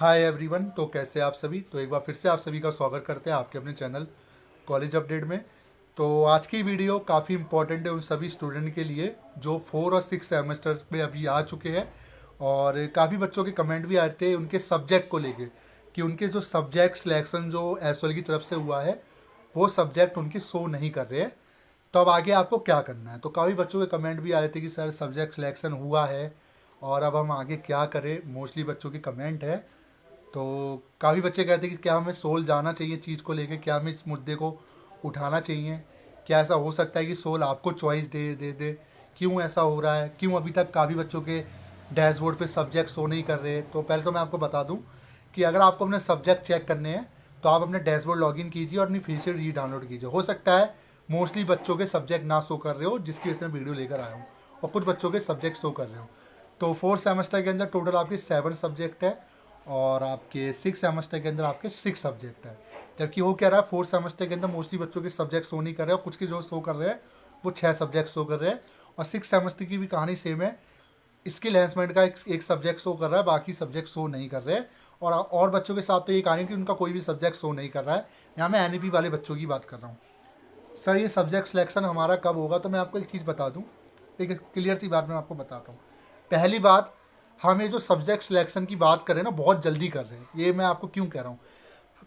Hi everyone. तो कैसे आप सभी। तो एक बार फिर से आप सभी का स्वागत करते हैं आपके अपने चैनल कॉलेज अपडेट में। तो आज की वीडियो काफ़ी इंपॉर्टेंट है उन सभी स्टूडेंट के लिए जो 4 और 6 सेमेस्टर में अभी आ चुके हैं। और काफ़ी बच्चों के कमेंट भी आते हैं उनके सब्जेक्ट को लेके कि उनके जो सब्जेक्ट सिलेक्शन जो एसओएल की तरफ से हुआ है वो सब्जेक्ट उनके शो नहीं कर रहे हैं। तो अब आगे आपको क्या करना है। तो काफ़ी बच्चों के कमेंट भी आ रहे थे कि सर सब्जेक्ट सिलेक्शन हुआ है और अब हम आगे क्या करें। मोस्टली बच्चों के कमेंट है। तो काफ़ी बच्चे कहते हैं कि क्या हमें सोल जाना चाहिए चीज़ को लेके, क्या हमें इस मुद्दे को उठाना चाहिए, क्या ऐसा हो सकता है कि सोल आपको चॉइस दे दे, क्यों ऐसा हो रहा है, क्यों अभी तक काफ़ी बच्चों के डैशबोर्ड पे सब्जेक्ट शो नहीं कर रहे। तो पहले तो मैं आपको बता दूं कि अगर आपको अपने सब्जेक्ट चेक करने हैं तो आप अपने डैशबोर्ड लॉगिन कीजिए और अपनी फिर से री डाउनलोड कीजिए। हो सकता है मोस्टली बच्चों के सब्जेक्ट ना शो कर रहे हो जिसकी वजह से मैं वीडियो लेकर आया हूँ, और कुछ बच्चों के सब्जेक्ट शो कर रहे हो। तो 4 सेमेस्टर के अंदर टोटल आपके 7 सब्जेक्ट है और आपके 6 सेमेस्टर के अंदर आपके 6 सब्जेक्ट है। जबकि वो कह रहा है 4 सेमेस्टर के अंदर मोस्टली बच्चों के सब्जेक्ट शो नहीं कर रहे हैं और कुछ के जो शो कर रहे हैं वो 6 सब्जेक्ट शो कर रहे हैं। और 6 सेमेस्टर की भी कहानी सेम है। स्किल एनहेंसमेंट का एक सब्जेक्ट शो कर रहा है, बाकी सब्जेक्ट शो नहीं कर रहे हैं। और बच्चों के साथ तो ये कहानी कि उनका कोई भी सब्जेक्ट शो नहीं कर रहा है। यहाँ मैं एनईपी वाले बच्चों की बात कर रहा हूँ। सर ये सब्जेक्ट सिलेक्शन हमारा कब होगा। तो मैं आपको एक चीज़ बता दूँ, एक क्लियर सी बात मैं आपको बताता हूँ। पहली बात, हम ये जो सब्जेक्ट सिलेक्शन की बात करें ना बहुत जल्दी कर रहे हैं। ये मैं आपको क्यों कह रहा हूँ,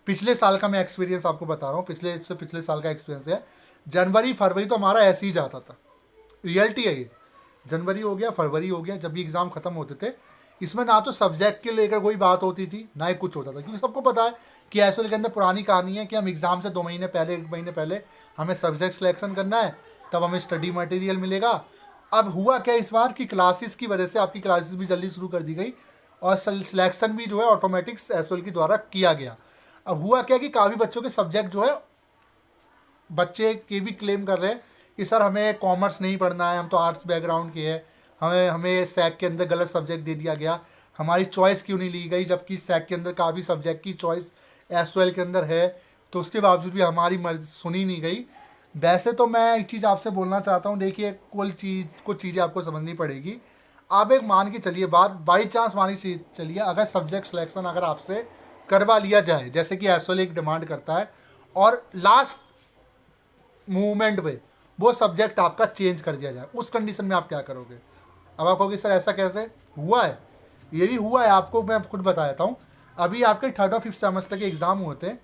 पिछले साल का मैं एक्सपीरियंस आपको बता रहा हूँ। पिछले साल का एक्सपीरियंस है। जनवरी फरवरी तो हमारा ऐसे ही जाता था, रियलिटी है ये। जनवरी हो गया, फरवरी हो गया, जब भी एग्ज़ाम ख़त्म होते थे इसमें ना तो सब्जेक्ट के लेकर कोई बात होती थी ना ही कुछ होता था, क्योंकि सबको पता है कि एसएल के अंदर पुरानी कहानी है कि हम एग्ज़ाम से 2 महीने पहले 1 महीने पहले हमें सब्जेक्ट सिलेक्शन करना है, तब हमें स्टडी मटेरियल मिलेगा। अब हुआ क्या इस बार कि क्लासेस की वजह से आपकी क्लासेस भी जल्दी शुरू कर दी गई और सिलेक्शन भी जो है ऑटोमेटिक एसएल के द्वारा किया गया। अब हुआ क्या कि काफ़ी बच्चों के सब्जेक्ट जो है बच्चे के भी क्लेम कर रहे हैं कि सर हमें कॉमर्स नहीं पढ़ना है, हम तो आर्ट्स बैकग्राउंड के हैं, हमें हमें सैक के अंदर गलत सब्जेक्ट दे दिया गया, हमारी चॉइस क्यों नहीं ली गई, जबकि सैक के अंदर काफ़ी सब्जेक्ट की चॉइस एसओएल के अंदर है, तो उसके बावजूद भी हमारी मर्जी सुनी नहीं गई। वैसे तो मैं एक चीज़ आपसे बोलना चाहता हूँ, देखिए कुछ चीज़ें आपको समझनी पड़ेगी। आप एक मान के चलिए, बात बाई चांस मान के चलिए, अगर सब्जेक्ट सिलेक्शन अगर आपसे करवा लिया जाए जैसे कि एसओएल एक डिमांड करता है और लास्ट मूवमेंट में वो सब्जेक्ट आपका चेंज कर दिया जाए, उस कंडीशन में आप क्या करोगे। अब आप कहोगे सर ऐसा कैसे हुआ है। ये भी हुआ है, आपको मैं खुद बता देता हूँ। अभी आपके 3rd और 5th सेमेस्टर के एग्ज़ाम हुए थे,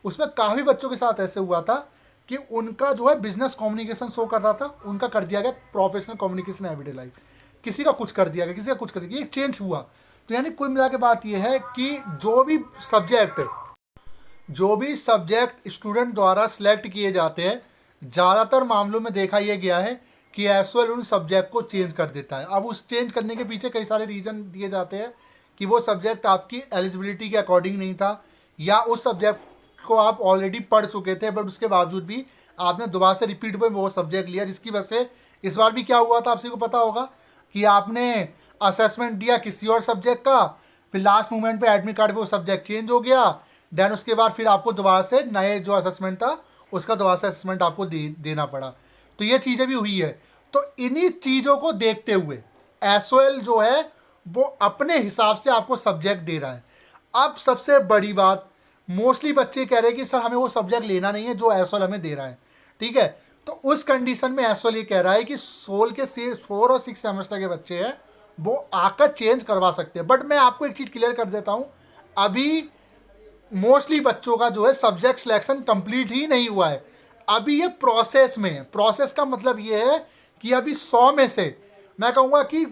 उसमें काफ़ी बच्चों के साथ ऐसे हुआ था कि उनका जो है बिजनेस कम्युनिकेशन शो कर रहा था, उनका कर दिया गया प्रोफेशनल कम्युनिकेशन एवरीडे लाइफ, किसी का कुछ कर दिया गया, किसी का कुछ कर दिया गया, एक चेंज हुआ। तो यानी कुल मिला के बात यह है कि जो भी सब्जेक्ट स्टूडेंट द्वारा सिलेक्ट किए जाते हैं, ज़्यादातर मामलों में देखा यह गया है कि एसओएल उन सब्जेक्ट को चेंज कर देता है। अब उस चेंज करने के पीछे कई सारे रीज़न दिए जाते हैं कि वो सब्जेक्ट आपकी एलिजिबिलिटी के अकॉर्डिंग नहीं था, या उस सब्जेक्ट को आप ऑलरेडी पढ़ चुके थे बट उसके बावजूद भी आपने दोबारा से रिपीट में वो सब्जेक्ट लिया, जिसकी वजह से इस बार भी क्या हुआ था आप सभी को पता होगा कि आपने असेसमेंट दिया किसी और सब्जेक्ट का, फिर लास्ट मोमेंट पे एडमिट कार्ड पे वो सब्जेक्ट चेंज हो गया, देन उसके बाद फिर आपको दोबारा से नए जो असेसमेंट था उसका दोबारा से असेसमेंट आपको देना पड़ा। तो ये चीज़ें भी हुई है। तो इन्हीं चीज़ों को देखते हुए एसओएल जो है वो अपने हिसाब से आपको सब्जेक्ट दे रहा है। अब सबसे बड़ी बात, मोस्टली बच्चे कह रहे हैं कि सर हमें वो सब्जेक्ट लेना नहीं है जो एसओएल हमें दे रहा है, ठीक है। तो उस कंडीशन में एसओएल ये कह रहा है कि सोल के 4 और 6 सेमेस्टर के बच्चे हैं वो आकर चेंज करवा सकते हैं। बट मैं आपको एक चीज़ क्लियर कर देता हूँ, अभी मोस्टली बच्चों का जो है सब्जेक्ट सिलेक्शन कंप्लीट ही नहीं हुआ है, अभी ये प्रोसेस में है। प्रोसेस का मतलब ये है कि अभी 100 में से मैं कहूँगा कि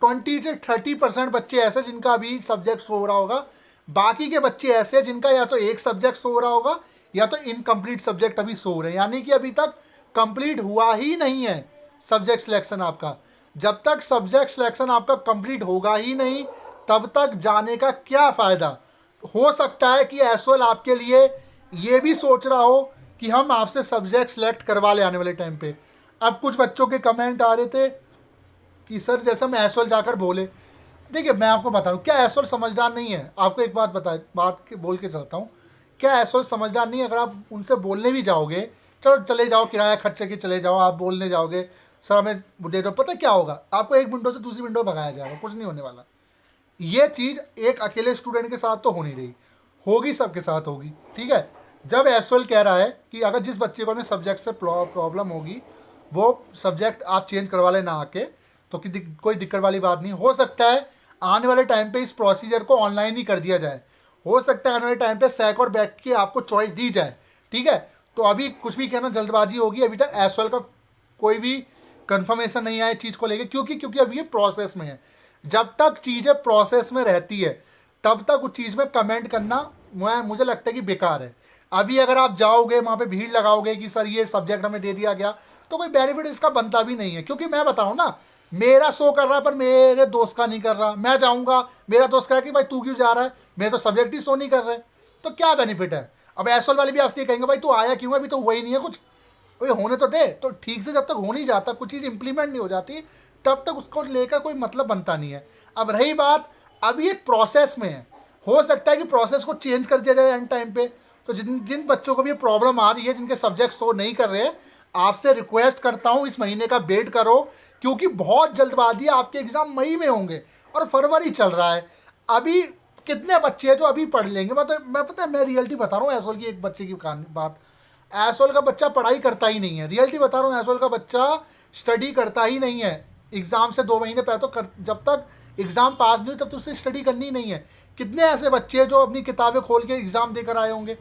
20 से 30% बच्चे ऐसे जिनका अभी सब्जेक्ट शो हो रहा होगा, बाकी के बच्चे ऐसे जिनका या तो एक सब्जेक्ट शो हो रहा होगा या तो इनकम्प्लीट सब्जेक्ट अभी शो हो रहे हैं, यानी कि अभी तक कंप्लीट हुआ ही नहीं है सब्जेक्ट सिलेक्शन आपका। जब तक सब्जेक्ट सिलेक्शन आपका कंप्लीट होगा ही नहीं तब तक जाने का क्या फ़ायदा। हो सकता है कि एसओएल आपके लिए ये भी सोच रहा हो कि हम आपसे सब्जेक्ट सेलेक्ट करवा ले आने वाले टाइम पे। अब कुछ बच्चों के कमेंट आ रहे थे कि सर जैसे हम एसओएल जाकर बोले, देखिए मैं आपको बता दूँ क्या एसओएल समझदार नहीं है। आपको एक बात बोल के चलता हूँ, क्या एसओएल समझदार नहीं है। अगर आप उनसे बोलने भी जाओगे, चलो चले जाओ किराया खर्चे के चले जाओ, आप बोलने जाओगे सर हमें दे दो, पता क्या होगा, आपको एक विंडो से दूसरी विंडो भगाया जाएगा, कुछ नहीं होने वाला। ये चीज़ एक अकेले स्टूडेंट के साथ तो हो नहीं रही, होगी सबके साथ होगी। ठीक है, जब एसओएल कह रहा है कि अगर जिस बच्चे को सब्जेक्ट से प्रॉब्लम होगी वो सब्जेक्ट आप चेंज करवा लेना आके, तो कोई दिक्कत वाली बात नहीं। हो सकता है आने वाले टाइम पे इस प्रोसीजर को ऑनलाइन ही कर दिया जाए, हो सकता है आने वाले टाइम पे सैक और बैक की आपको चॉइस दी जाए। ठीक है, तो अभी कुछ भी कहना जल्दबाजी होगी, अभी तक एसओएल का कोई भी कंफर्मेशन नहीं आया चीज़ को लेकर, क्योंकि अभी ये प्रोसेस में है। जब तक चीज़ें प्रोसेस में रहती है तब तक उस चीज़ में कमेंट करना मुझे लगता है कि बेकार है। अभी अगर आप जाओगे वहाँ पे भीड़ लगाओगे कि सर ये सब्जेक्ट हमें दे दिया गया, तो कोई बेनिफिट इसका बनता भी नहीं है। क्योंकि मैं बताऊँ ना, मेरा शो कर रहा है पर मेरे दोस्त का नहीं कर रहा। मैं जाऊँगा, मेरा दोस्त कह रहा है कि भाई तू क्यों जा रहा है, मेरे तो सब्जेक्ट ही शो नहीं कर रहे, तो क्या बेनिफिट है। अब एसओएल वाले भी आपसे ये कहेंगे भाई तू आया क्यों है, अभी तो हुआ ही नहीं है कुछ, ये होने तो दे। तो ठीक से जब तक हो नहीं जाता, कुछ चीज़ इंप्लीमेंट नहीं हो जाती, तब तक उसको लेकर कोई मतलब बनता नहीं है। अब रही बात, अभी एक प्रोसेस में है, हो सकता है कि प्रोसेस को चेंज कर दिया जाए एंड टाइम पे। तो जिन बच्चों को भी प्रॉब्लम आ रही है, जिनके सब्जेक्ट शो नहीं कर रहे, आपसे रिक्वेस्ट करता हूँ इस महीने का वेट करो, क्योंकि बहुत जल्दबाजी, आपके एग्ज़ाम मई में होंगे और फरवरी चल रहा है। अभी कितने बच्चे हैं जो अभी पढ़ लेंगे। मैं पता है, मैं रियलिटी बता रहा हूँ एसओएल की, एक बच्चे की बात। एसओएल का बच्चा पढ़ाई करता ही नहीं है, रियलिटी बता रहा हूँ, एसओएल का बच्चा स्टडी करता ही नहीं है। एग्ज़ाम से 2 महीने पहले तो जब तक एग्ज़ाम पास नहीं हुई तब तो उससे स्टडी करनी ही नहीं है। कितने ऐसे बच्चे हैं जो अपनी किताबें खोल के एग्ज़ाम देकर आए होंगे।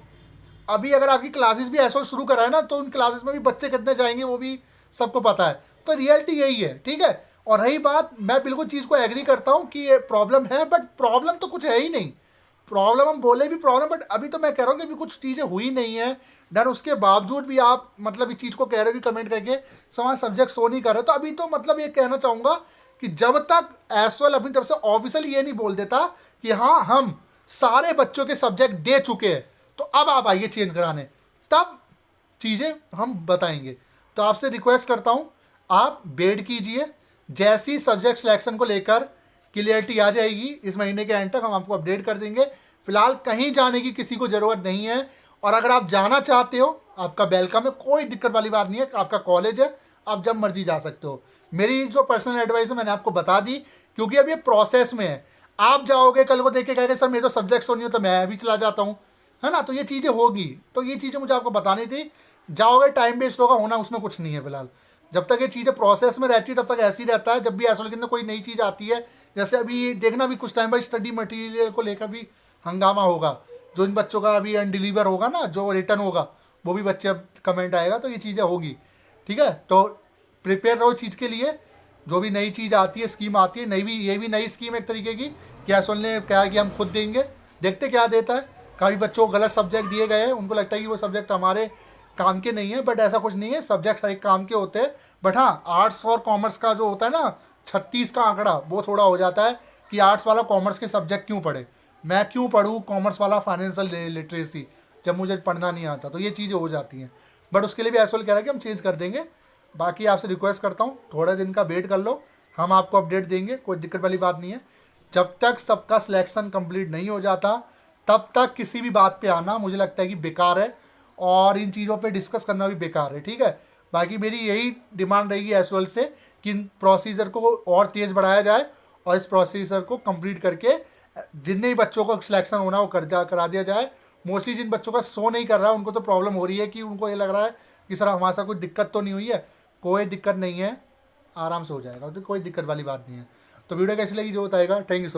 अभी अगर आपकी क्लासेस भी एसओएल शुरू कराए ना, तो उन क्लासेस में भी बच्चे कितने जाएंगे वो भी सबको पता है। तो रियलिटी यही है। ठीक है, और रही बात, मैं बिल्कुल चीज़ को एग्री करता हूँ कि ये प्रॉब्लम है, बट प्रॉब्लम तो कुछ है ही नहीं। प्रॉब्लम हम बोले भी प्रॉब्लम, बट अभी तो मैं कह रहा हूँ कि अभी कुछ चीज़ें हुई नहीं है डर, उसके बावजूद भी आप मतलब इस चीज़ को कह रहे हो कि कमेंट करके समान सब्जेक्ट शो नहीं कर रहे। तो अभी तो मतलब ये कहना चाहूँगा कि जब तक एसओएल अपनी तरफ से ऑफिशियली ये नहीं बोल देता कि हाँ हम सारे बच्चों के सब्जेक्ट दे चुके हैं, तो अब आप आइए चेंज कराने, तब चीज़ें हम बताएंगे। तो आपसे रिक्वेस्ट करता हूँ आप वेट कीजिए, जैसी सब्जेक्ट सिलेक्शन को लेकर क्लियरिटी आ जाएगी इस महीने के एंड तक हम आपको अपडेट कर देंगे। फिलहाल कहीं जाने की किसी को ज़रूरत नहीं है, और अगर आप जाना चाहते हो आपका वेलकम है, कोई दिक्कत वाली बात नहीं है। आपका कॉलेज है, आप जब मर्जी जा सकते हो। मेरी जो पर्सनल एडवाइस है मैंने आपको बता दी, क्योंकि अब ये प्रोसेस में है। आप जाओगे कल को देख के कहेंगे सर मेरे तो सब्जेक्ट्स तो नहीं हो, तो मैं भी चला जाता हूँ, है ना। तो ये चीज़ें होगी, तो ये चीज़ें मुझे आपको बतानी थी। जाओगे टाइम वेस्ट होगा, होना उसमें कुछ नहीं है। फिलहाल जब तक ये चीज़ें प्रोसेस में रहती है तब तक ऐसे ही रहता है। जब भी एसओएल के अंदर कोई नई चीज़ आती है, जैसे अभी देखना भी कुछ टाइम बाद स्टडी मटेरियल को लेकर भी हंगामा होगा, जो इन बच्चों का अभी अनडिलीवर होगा ना, जो रिटर्न होगा वो भी बच्चे अब कमेंट आएगा, तो ये चीज़ें होगी। ठीक है, तो प्रिपेयर रहो चीज़ के लिए। जो भी नई चीज़ आती है, स्कीम आती है, ये भी नई स्कीम एक तरीके की कि एसओएल ने कहा कि हम खुद देंगे, देखते क्या देता है। काफ़ी बच्चों को गलत सब्जेक्ट दिए गए हैं, उनको लगता है कि वो सब्जेक्ट हमारे काम के नहीं है, बट ऐसा कुछ नहीं है। सब्जेक्ट हर एक काम के होते हैं, बट हाँ आर्ट्स और कॉमर्स का जो होता है ना 36 का आंकड़ा, वो थोड़ा हो जाता है कि आर्ट्स वाला कॉमर्स के सब्जेक्ट क्यों पढ़े, मैं क्यों पढ़ूँ कॉमर्स वाला फाइनेंशियल लिटरेसी जब मुझे पढ़ना नहीं आता। तो ये चीज़ें हो जाती हैं, बट उसके लिए भी एसओएल कह रहा है कि हम चेंज कर देंगे। बाकी आपसे रिक्वेस्ट करता हूँ थोड़ा दिन का वेट कर लो, हम आपको अपडेट देंगे, कोई दिक्कत वाली बात नहीं है। जब तक सबका सिलेक्शन कंप्लीट नहीं हो जाता तब तक किसी भी बात पे आना मुझे लगता है कि बेकार है, और इन चीज़ों पे डिस्कस करना भी बेकार है। ठीक है, बाकी मेरी यही डिमांड रहेगी एसओएल से कि इन प्रोसीजर को और तेज़ बढ़ाया जाए, और इस प्रोसीजर को कंप्लीट करके जितने भी बच्चों को सिलेक्शन होना है वो करा दिया जाए। मोस्टली जिन बच्चों का शो नहीं कर रहा है उनको तो प्रॉब्लम हो रही है कि उनको ये लग रहा है कि सर हमारे साथ कोई दिक्कत तो नहीं हुई है। कोई दिक्कत नहीं है, आराम से हो जाएगा, तो कोई दिक्कत वाली बात नहीं है। तो वीडियो कैसी लगी जो बताएगा। Thank you so much.